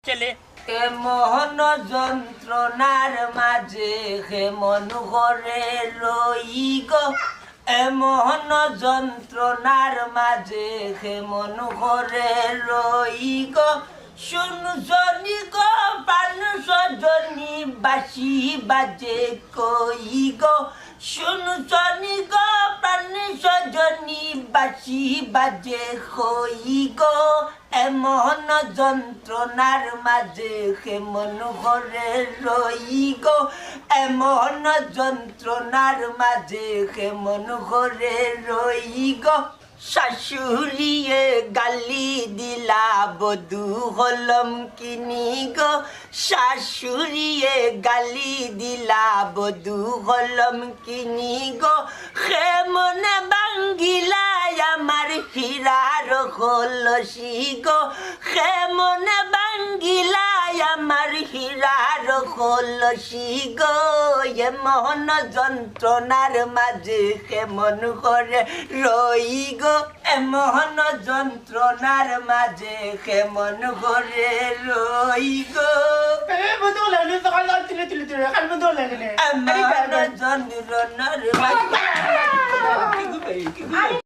চলে মোহন যন্ত্রণার মাঝে হেমন ঘরে রই গো মোহন যন্ত্রণার মাঝে হেমন ঘরে রই গো শুনছনি গো পান সজনি বাসি বাজে কই গো শুনছনি গো পান সজনি বাসি বাজে কই গো এমন যন্ত্রণার মাঝে কেমন ঘরে রই গো এমন যন্ত্রণার মাঝে কেমন ঘরে রই গো শাশুড়িয়ে গালি দিলা বধু হলম কিনি গো শাশুড়িয়ে গালি দিলা বধু হলম কিনি গো কেমনে বাঙ্গিলা আমার হীরার কলসি গো কেমনে বাঙ্গিলা আমার হীরার কলসি গো এমন যন্ত্রণার মাঝে কেমন করে রই গো এমন যন্ত্রণার মাঝে কেমন করে রই গো এমন যন্ত্রণার মাঝে